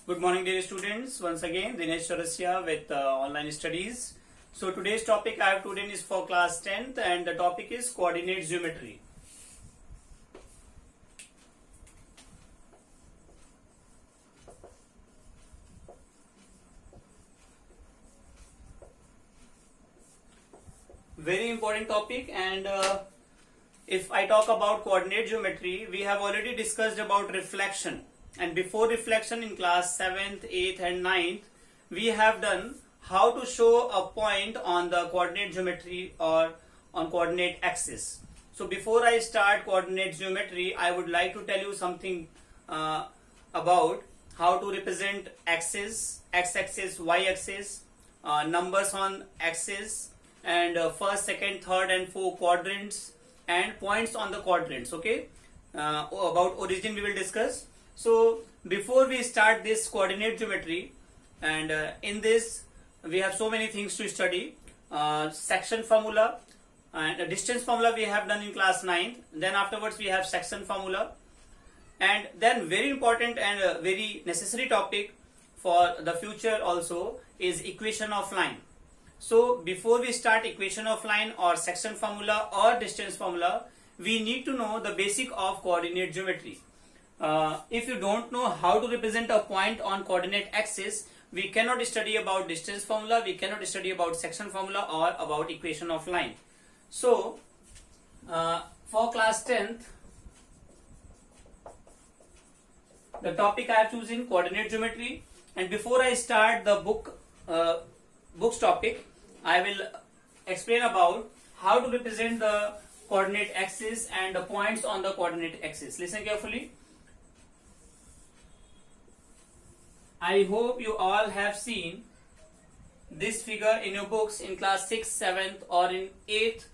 Good morning, dear students. Once again, Dinesh Chaurasia with online studies. So today's topic I have today is for class 10th, and the topic is coordinate geometry. Very important topic, and if I talk about coordinate geometry, we have already discussed about reflection. And before reflection in class 7th, 8th and 9th, we have done how to show a point on the coordinate geometry or on coordinate axis. So before I start coordinate geometry, I would like to tell you something about how to represent axis, x-axis, y-axis, numbers on axis, and first, second, third and fourth quadrants and points on the quadrants. Okay, about origin we will discuss. So before we start this coordinate geometry, and in this we have so many things to study. Section formula and a distance formula we have done in class 9th. Then afterwards we have section formula, and then very important and very necessary topic for the future also is equation of line. So before we start equation of line or section formula or distance formula, we need to know the basic of coordinate geometry. If you don't know how to represent a point on coordinate axis, we cannot study about distance formula, we cannot study about section formula or about equation of line. So for class 10th, the topic I have chosen coordinate geometry, and before I start the book's topic, I will explain about how to represent the coordinate axis and the points on the coordinate axis. Listen carefully. I hope you all have seen this figure in your books in class 6th, 7th or in 8th.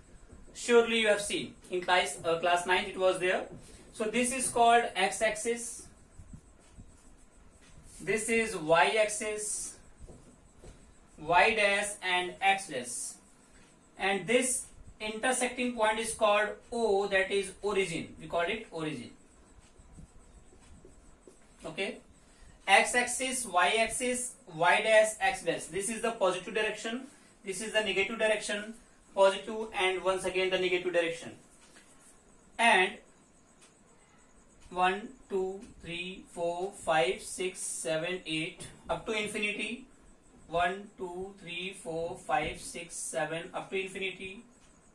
Surely you have seen. In class 9th it was there. So this is called x-axis. This is y-axis, y dash and x dash. And this intersecting point is called O, that is origin. We call it origin. Okay. X-axis, y-axis, y dash, x dash. This is the positive direction. This is the negative direction, positive, and once again the negative direction. And 1, 2, 3, 4, 5, 6, 7, 8 up to infinity. 1, 2, 3, 4, 5, 6, 7 up to infinity.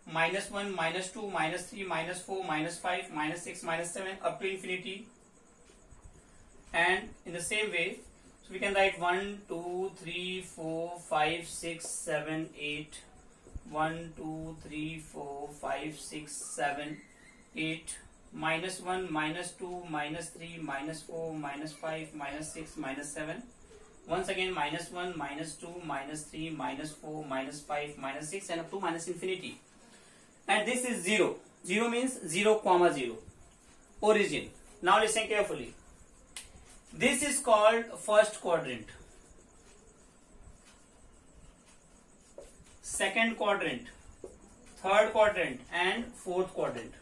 Minus 1, minus 2, minus 3, minus 4, minus 5, minus 6, minus 7 up to infinity. And in the same way, so we can write 1, 2, 3, 4, 5, 6, 7, 8. 1, 2, 3, 4, 5, 6, 7, 8. Minus 1, minus 2, minus 3, minus 4, minus 5, minus 6, minus 7. Once again minus 1, minus 2, minus 3, minus 4, minus 5, minus 6 and up to minus infinity. And this is 0. 0 means 0, 0. Origin. Now listen carefully. This is called first quadrant, second quadrant, third quadrant and fourth quadrant.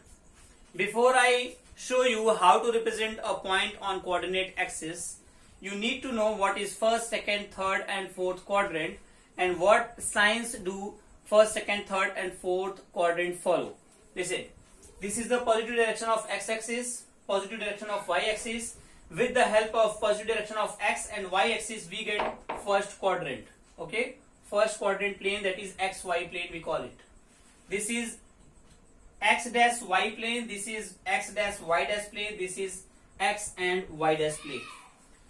Before I show you how to represent a point on coordinate axis, you need to know what is first, second, third and fourth quadrant and what signs do first, second, third and fourth quadrant follow. Listen, this is the positive direction of x-axis, positive direction of y-axis. With the help of positive direction of x and y-axis, we get first quadrant. Okay, first quadrant plane, that is xy plane we call it. This is x dash y plane, this is x dash y dash plane, this is x and y dash plane.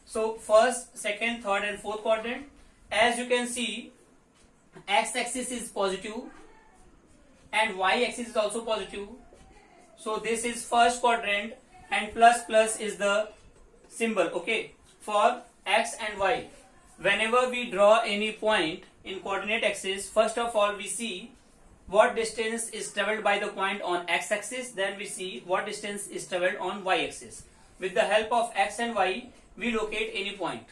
So first, second, third and fourth quadrant. As you can see, x-axis is positive and y-axis is also positive. So this is first quadrant and plus plus is the symbol, okay, for x and y. Whenever we draw any point in coordinate axis, first of all we see what distance is traveled by the point on x-axis, then we see what distance is traveled on y-axis. With the help of x and y, we locate any point.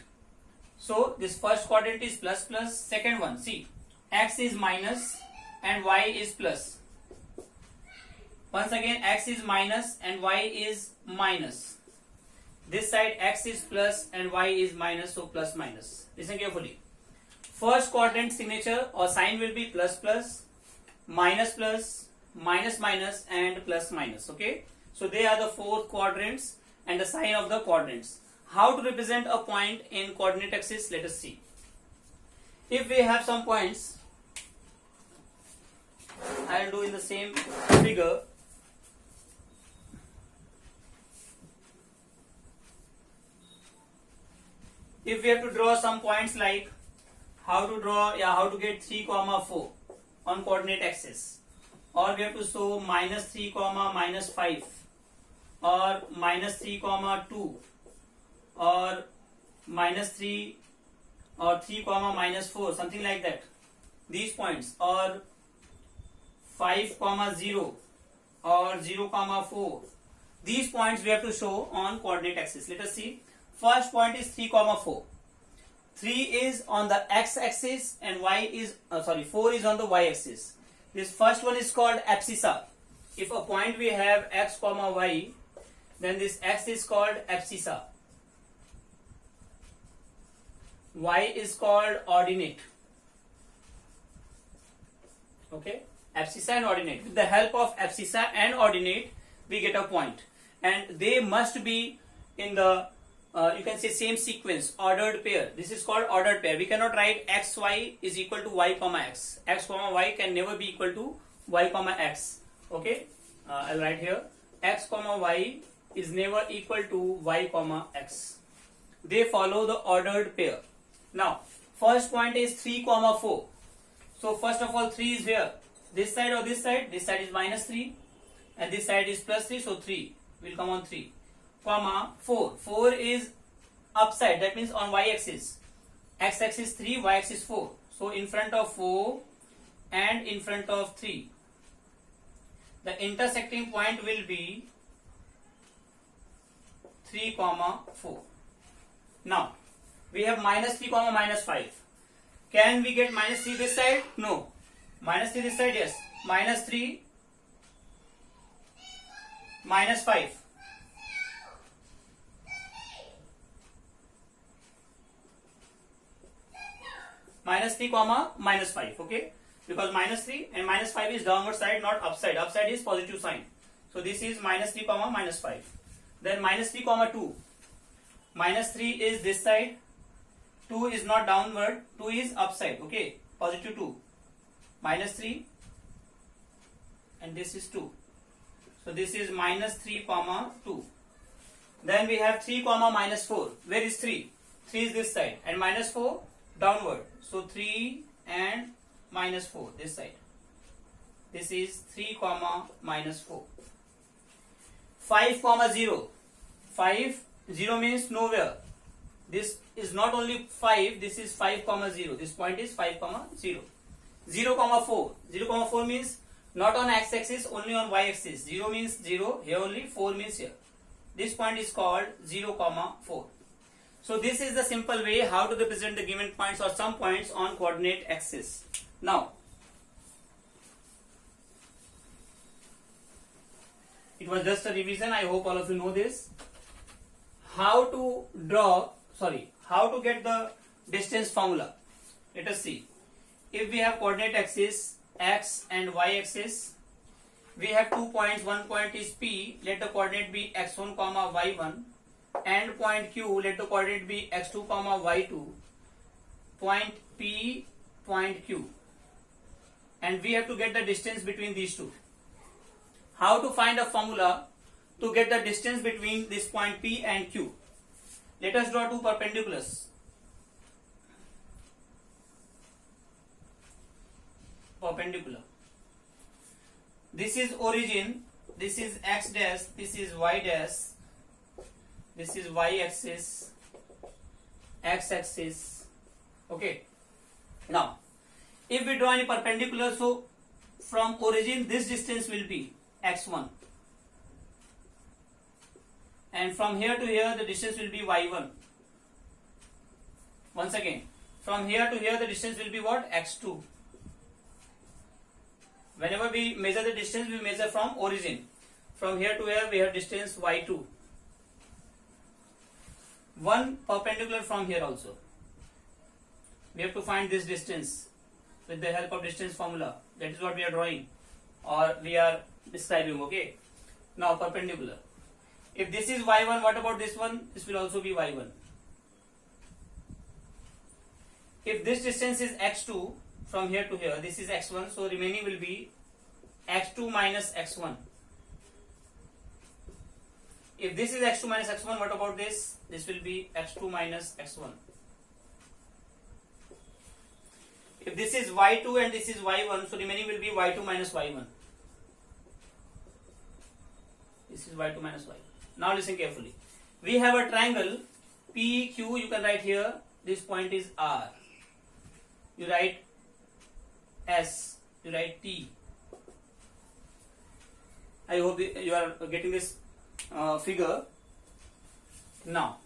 So this first quadrant is plus plus, second one, see, x is minus and y is plus. Once again x is minus and y is minus. This side x is plus and y is minus, so plus minus. Listen carefully. First quadrant signature or sign will be plus plus, minus plus, minus minus, and plus minus. Okay, so they are the four quadrants and the sign of the quadrants. How to represent a point in coordinate axis? Let us see. If we have some points, I will do in the same figure. If we have to draw some points like how to get 3, 4 on coordinate axis, or we have to show minus 3, minus 5, or minus 3, 2, or minus 3 or 3, minus 4, something like that. These points, or 5, 0 or 0, 4. These points we have to show on coordinate axis. Let us see. First point is 3, 4. 3 is on the x-axis and 4 is on the y-axis. This first one is called abscissa. If a point we have x, y, then this x is called abscissa. Y is called ordinate. Okay, abscissa and ordinate. With the help of abscissa and ordinate, we get a point, and they must be in the you can say same sequence, ordered pair. This is called ordered pair. We cannot write x, y is equal to y, x. X, y can never be equal to y, x. Okay, I'll write here x, y is never equal to y, x. They follow the ordered pair. Now, first point is 3, 4. So first of all, 3 is here. This side or this side? This side is minus 3, and this side is plus 3. So 3 will come on 3. 4. 4 is upside, that means on y-axis. X-axis 3, y-axis 4. So in front of 4 and in front of 3, the intersecting point will be 3, 4. Now we have minus 3, minus 5. Can we get minus 3 this side? No. Minus 3 this side? Yes. Minus 3, minus 5. Minus 3, minus 5. Okay, because minus 3 and minus 5 is downward side, not upside. Upside is positive sign. So this is minus 3, minus 5. Then minus 3, 2. Minus 3 is this side. 2 is not downward. 2 is upside. Okay, positive 2. Minus 3, and this is 2. So this is minus 3, 2. Then we have 3, minus 4. Where is 3? 3 is this side, and minus 4 downward. So 3 and minus 4 this side. This is 3, minus 4. 5, 0. 5, 0 means nowhere. This is not only 5, this is 5, 0. This point is 5, 0. 0, 4. 0, 4 means not on x-axis, only on y-axis. 0 means 0, here only, 4 means here. This point is called 0, 4. So this is the simple way how to represent the given points or some points on coordinate axis. Now, it was just a revision. I hope all of you know this. How to get the distance formula. Let us see. If we have coordinate axis x and y axis, we have 2 points. One point is P. Let the coordinate be x1, y1. And point Q, let the coordinate be x2, y2. Point P, point Q. And we have to get the distance between these two. How to find a formula to get the distance between this point P and Q? Let us draw two perpendiculars. Perpendicular. This is origin, this is x dash, this is y dash. This is y-axis, x-axis. Okay. Now, if we draw any perpendicular, so from origin this distance will be x1, and from here to here the distance will be y1. Once again, from here to here the distance will be what? x2. Whenever we measure the distance, we measure from origin. From here to here we have distance y2. one perpendicular from here also. We have to find this distance with the help of distance formula. That is what we are drawing or we are describing. Okay. Now perpendicular. If this is y1, what about this one? This will also be y1. If this distance is x2 from here to here, this is x1, so remaining will be x2 minus x1. If this is x2 minus x1, what about this? This will be x2 minus x1. If this is y2 and this is y1, so remaining will be y2 minus y1. This is y2 minus y1. Now listen carefully. We have a triangle PQ, you can write here, this point is R. You write S, you write T. I hope you are getting this figure. Now,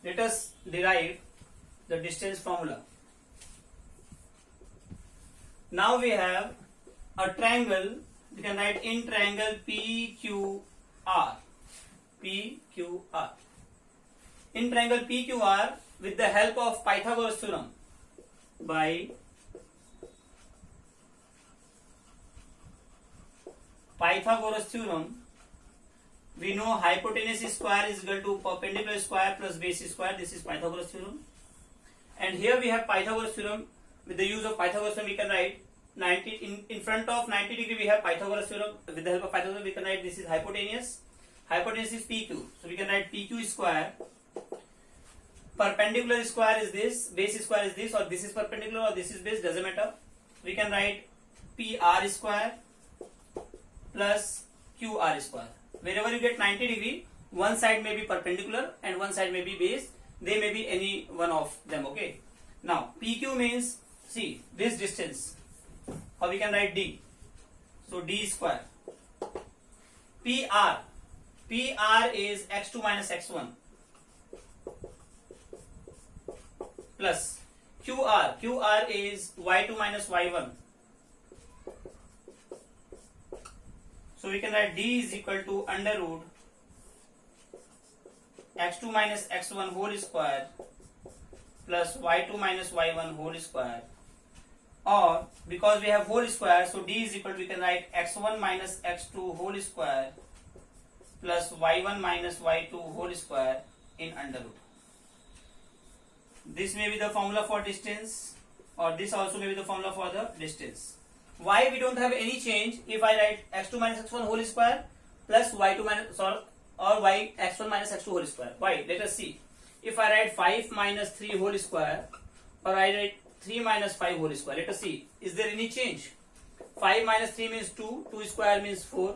let us derive the distance formula. Now we have a triangle, you can write in triangle PQR. PQR. In triangle PQR, with the help of Pythagoras theorem, by Pythagoras theorem, we know hypotenuse square is equal to perpendicular square plus base square. This is Pythagoras theorem. And here we have Pythagoras theorem. With the use of Pythagoras theorem, we can write 90 in front of 90 degree. We have Pythagoras theorem. With the help of Pythagoras, we can write this is hypotenuse. Hypotenuse is PQ. So we can write PQ square. Perpendicular square is this. Base square is this. Or this is perpendicular or this is base. Doesn't matter. We can write PR square plus QR square. Wherever you get 90 degree, one side may be perpendicular and one side may be base. They may be any one of them. Okay. Now PQ means, see, this distance, or we can write D. So D square. PR. PR is x2 minus x1 plus QR. QR is y2 minus y1. So we can write D is equal to under root x2 minus x1 whole square plus y2 minus y1 whole square, or because we have whole square, so D is equal to, we can write x1 minus x2 whole square plus y1 minus y2 whole square in under root. This may be the formula for distance, or this also may be the formula for the distance. Why we don't have any change if I write x2 minus x1 whole square plus y2 minus or y x1 minus x2 whole square? Why? Let us see. If I write 5 minus 3 whole square, or I write 3 minus 5 whole square, let us see. Is there any change? 5 minus 3 means 2, 2 square means 4,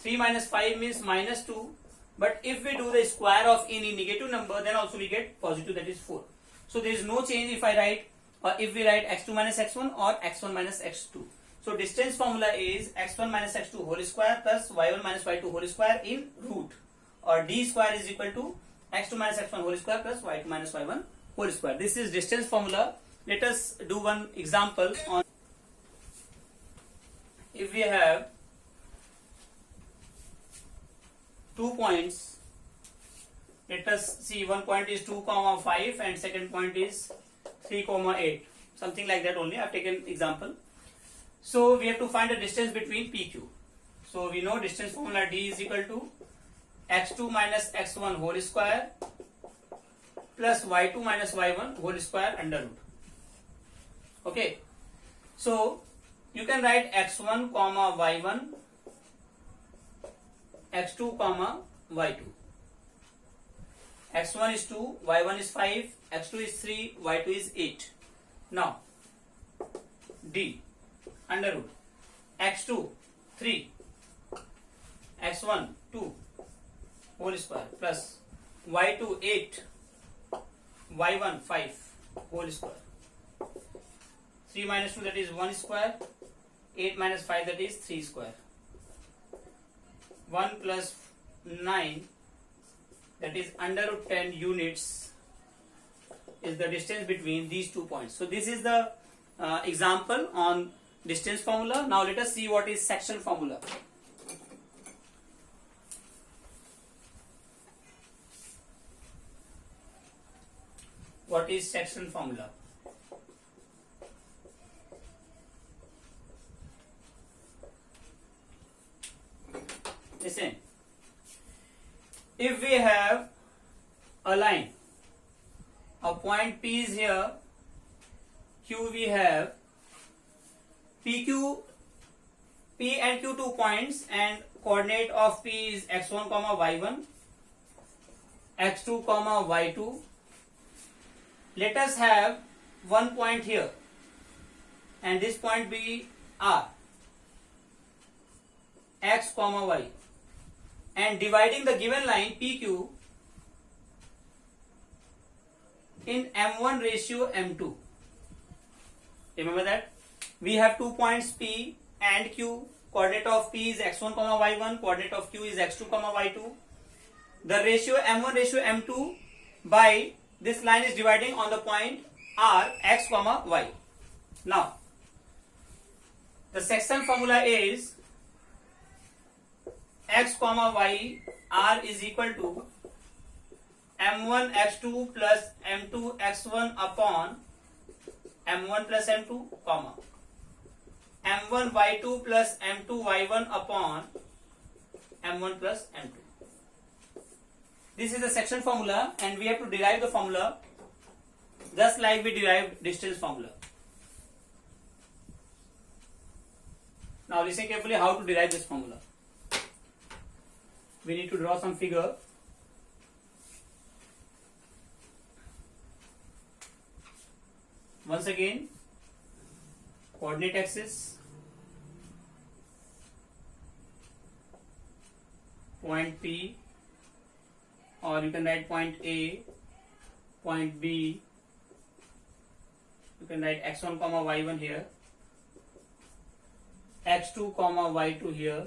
3 minus 5 means minus 2. But if we do the square of any negative number, then also we get positive, that is 4. So there is no change if I write, or if we write x2 minus x1 or x1 minus x2. So distance formula is x1 minus x2 whole square plus y1 minus y2 whole square in root, or D square is equal to x2 minus x1 whole square plus y2 minus y1 whole square. This is distance formula. Let us do one example on. If we have 2 points, let us see, one point is 2, 5 and second point is 3, 8. Something like that only. I have taken example. So we have to find the distance between PQ. So we know distance formula D is equal to x2 minus x1 whole square plus y2 minus y1 whole square under root. Okay. So you can write x1 comma y1, x2 comma y2. x1 is 2, y1 is 5, x2 is 3, y2 is 8. Now D under root x2 3, x1 2 whole square plus y2 8, y1 5 whole square. 3 minus 2, that is 1 square, 8 minus 5, that is 3 square. 1 plus 9, that is under root 10 units, is the distance between these 2 points. So this is the example on distance formula. Now let us see what is section formula. What is section formula? Listen, if we have a line, a point P is here, Q we have, PQ, P and Q 2 points, and coordinate of P is x1 comma y1, x2 comma y2. Let us have one point here and this point be R, x comma y, and dividing the given line PQ in M1 ratio M2. Remember that we have 2 points P and Q. Coordinate of P is x1 comma y1, coordinate of Q is x2 comma y2. The ratio M1 ratio M2 by this line is dividing on the point R, x comma y. Now the section formula is x comma y R is equal to M1 x2 plus M2 x1 upon M1 plus M2 comma M1 y2 plus M2 y1 upon M1 plus M2. This is the section formula and we have to derive the formula just like we derived distance formula. Now listen carefully how to derive this formula. We need to draw some figure. Once again, coordinate axis, point P, or you can write point A, point B, you can write x1 comma y1 here, x2 comma y2 here,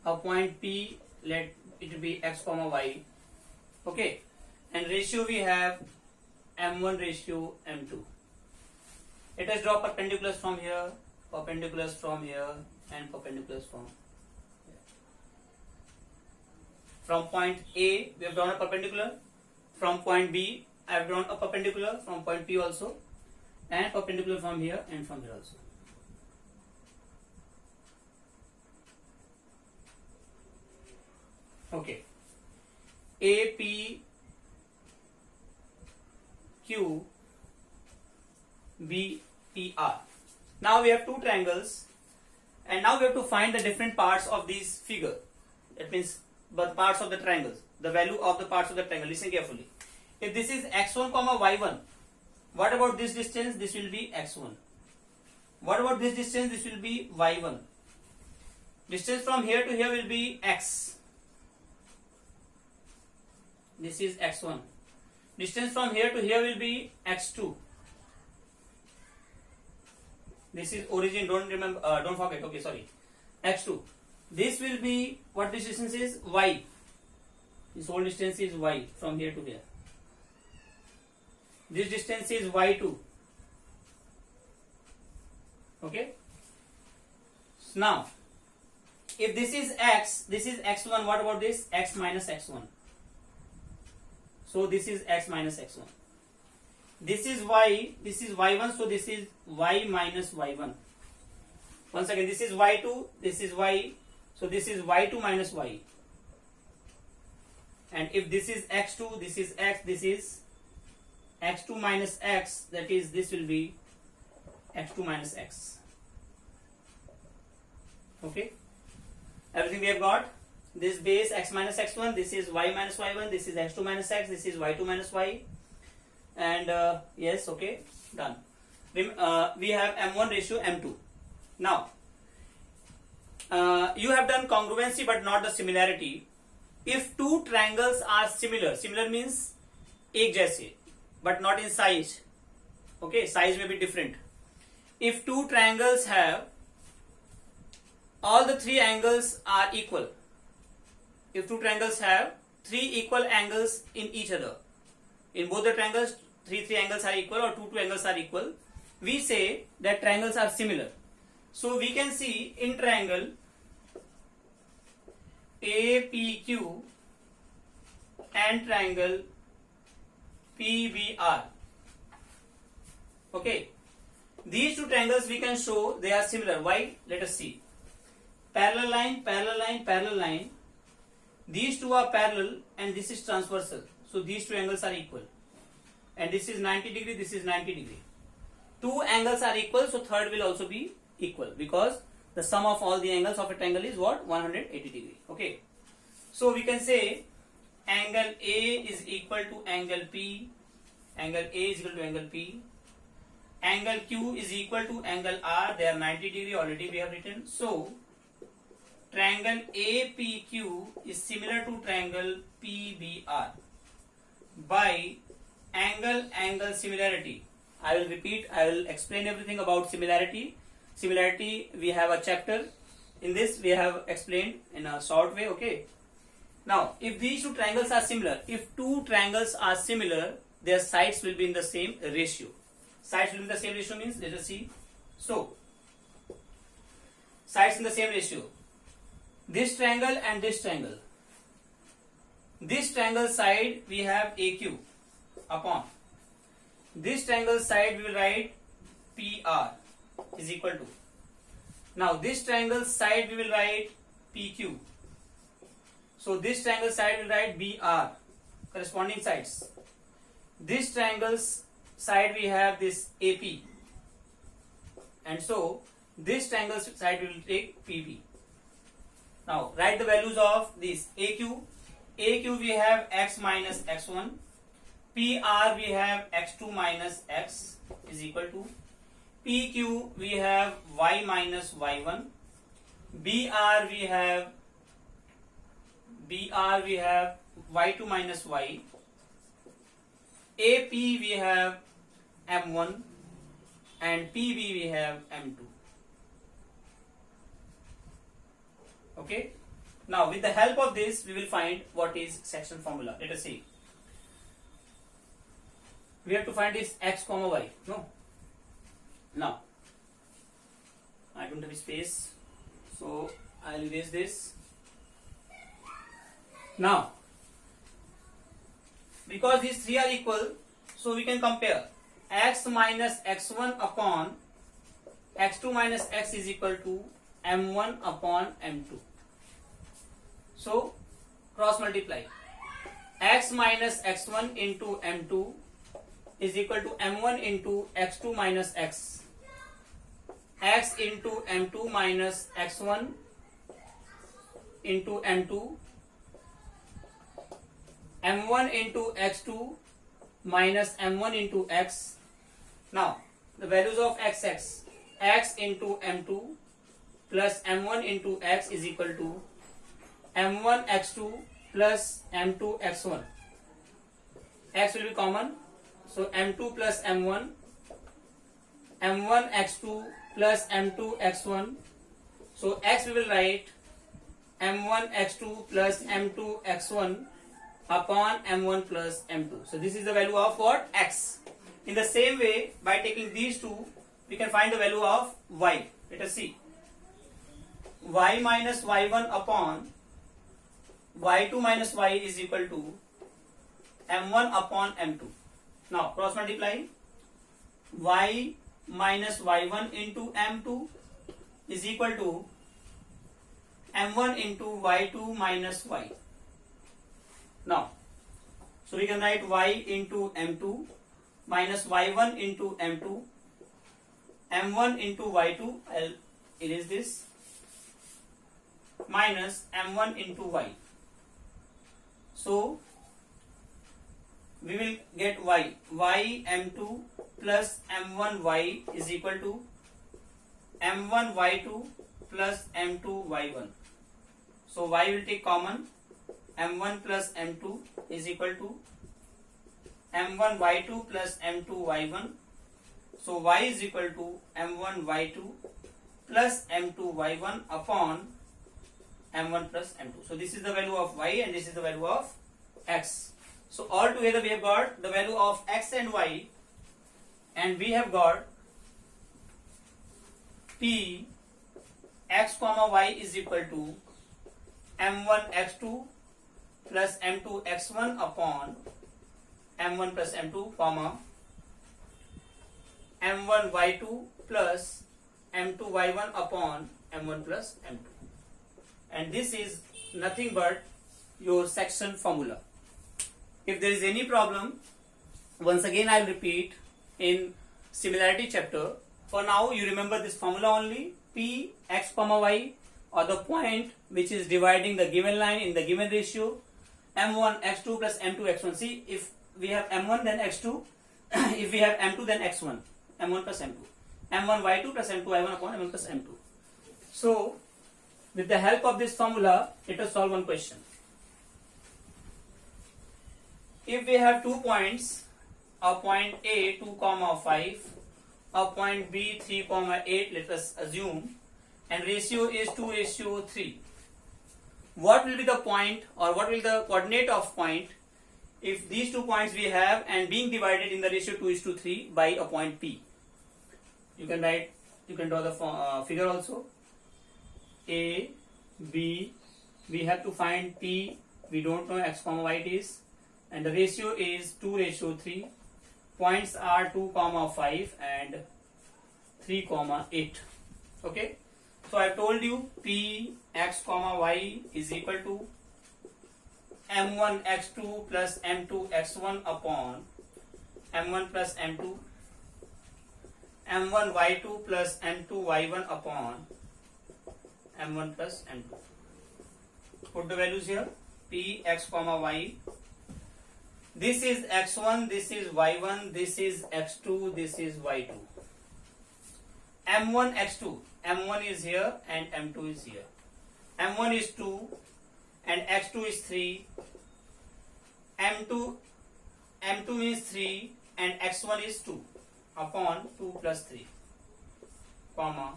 a point P, let it be x comma y, okay, and ratio we have M1 ratio M2. Let us draw perpendiculars from here, perpendiculars from here, and perpendiculars from here. From point A, we have drawn a perpendicular. From point B, I have drawn a perpendicular. From point P also, and perpendicular from here and from here also. Okay. A, P, Q, B, P, R. Now we have two triangles and now we have to find the different parts of this figure. That means the parts of the triangles, the value of the parts of the triangle. Listen carefully. If this is x1 comma y1, what about this distance? This will be x1. What about this distance? This will be y1. Distance from here to here will be x. This is x1. Distance from here to here will be x2. This is origin. Don't remember. Don't forget. Okay, sorry. X2. This will be what this distance is y. This whole distance is y from here to here. This distance is y2. Okay. So now, if this is x, this is x1. What about this? X minus x1. So this is x minus x1. This is y, this is y1, so this is y minus y1. Once again, this is y2, this is y, so this is y2 minus y. And if this is x2, this is x, this is x2 minus x, that is, this will be x2 minus x. Okay? Everything we have got. This base x minus x1, this is y minus y1, this is x2 minus x, this is y2 minus y, and yes, okay, done. We have M1 ratio M2. Now, you have done congruency but not the similarity. If two triangles are similar, similar means एक जैसे, but not in size. Okay, size may be different. If two triangles have, all the three angles are equal. If two triangles have three equal angles in each other, in both the triangles, three angles are equal or two angles are equal, we say that triangles are similar. So we can see in triangle APQ and triangle PBR. Okay, these two triangles we can show they are similar. Why? Let us see. Parallel line, parallel line, parallel line. These two are parallel and this is transversal. So these two angles are equal. And this is 90 degree, this is 90 degree. Two angles are equal, so third will also be equal because the sum of all the angles of a triangle is what? 180 degree. Okay. So we can say angle A is equal to angle P. Angle A is equal to angle P. Angle Q is equal to angle R. They are 90 degree already we have written. So triangle APQ is similar to triangle PBR by angle similarity. I will repeat, I will explain everything about similarity. Similarity, we have a chapter. In this, we have explained in a short way, okay. Now, if these two triangles are similar, if two triangles are similar, their sides will be in the same ratio. Sides will be in the same ratio means, let us see. So, sides in the same ratio. This triangle and this triangle. This triangle side, we have AQ upon. This triangle side, we will write PR is equal to. Now, this triangle side, we will write PQ. So, this triangle side will write BR, corresponding sides. This triangle's side, we have this AP. And so, this triangle's side, we will take PB. Now, write the values of this AQ. AQ, we have X minus X1. PR, we have X2 minus X is equal to. PQ, we have Y minus Y1. BR, we have Y2 minus Y. AP, we have M1 and PB, we have M2. Okay. Now, with the help of this, we will find what is section formula. Let us see. We have to find this X comma Y. No. Now, I don't have space, so I will erase this. Now, because these three are equal, so we can compare X minus X1 upon X2 minus X is equal to M1 upon M2. So, cross multiply. X minus X1 into M2 is equal to M1 into X2 minus X. X into M2 minus X1 into M2. M1 into X2 minus M1 into X. Now, the values of XX. X into M2 plus M1 into X is equal to M1 X2 plus M2 X1. X will be common. So M2 plus M1. M1 X2 plus M2 X1. So X we will write M1 X2 plus M2 X1 upon M1 plus M2. So this is the value of what? X. In the same way, by taking these two, we can find the value of Y. Let us see. Y minus Y1 upon Y2 minus Y is equal to M1 upon M2. Now, cross multiply. Y minus Y1 into M2 is equal to M1 into Y2 minus Y. Now, so we can write Y into M2 minus Y1 into M2, M1 into Y2, I'll erase this, minus M1 into Y. So, we will get Y. Y M2 plus M1 Y is equal to M1 Y2 plus M2 Y1. So, Y will take common. M1 plus M2 is equal to M1 Y2 plus M2 Y1. So, Y is equal to M1 Y2 plus M2 Y1 upon M1 plus M2. So, this is the value of Y and this is the value of X. So, all together we have got the value of X and Y, and we have got P X comma Y is equal to M1 X2 plus M2 X1 upon m1 plus m2 comma m1 y2 plus m2 y1 upon m1 plus m2, and this is nothing but your section formula. If there is any problem, once again I will repeat in similarity chapter. For now you remember this formula only. P x comma y, or the point which is dividing the given line in the given ratio, m1 x2 plus m2 x1. See, if we have m1 then x2, if we have m2 then x1, m1 plus m2, m1 y2 plus m2 y1 upon m1 plus m2. So with the help of this formula, let us solve one question. If we have 2 points, a point A 2, 5, a point B 3, 8, let us assume, and ratio is 2:3. What will be the point, or what will the coordinate of point if these 2 points we have and being divided in the ratio 2:3 by a point P? You can write, you can draw the figure also. A, B, we have to find P, we don't know x comma y it is, and the ratio is 2:3. Points are 2, 5 and 3, 8. Okay, so I told you P x comma y is equal to m1 x2 plus m2 x1 upon m1 plus m2, m1 y2 plus m2 y1 upon m1 plus m2. Put the values here. P x comma y, this is x1, this is y1, this is x2, this is y2. m1 x2, m1 is here and m2 is here. m1 is 2 and x2 is 3. m2 is 3 and x1 is 2 upon 2 plus 3, comma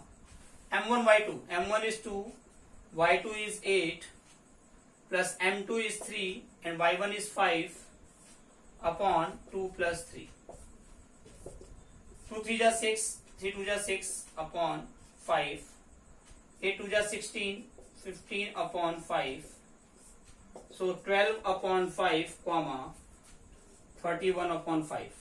m1 y2, m1 is 2, y2 is 8 plus m2 is 3 and y1 is 5 upon 2 plus 3. 2 3 is 6, 3 2 is 6 upon 5, 8 2 is 16, 15 upon 5. So 12 upon 5, comma 31 upon 5.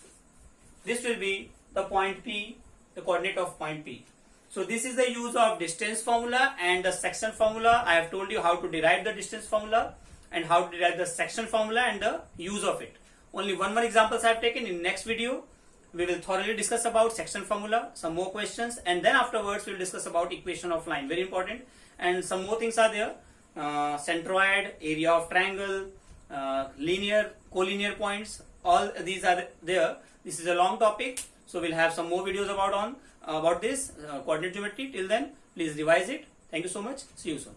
This will be the point P, the coordinate of point P. So this is the use of distance formula and the section formula. I have told you how to derive the distance formula and how to derive the section formula and the use of it. Only one more examples I have taken. In next video we will thoroughly discuss about section formula, some more questions, and then afterwards we will discuss about equation of line, very important, and some more things are there. Centroid, area of triangle, linear, collinear points, all these are there. This is a long topic, so we'll have some more videos about this coordinate geometry. Till then, please revise it. Thank you so much. See you soon.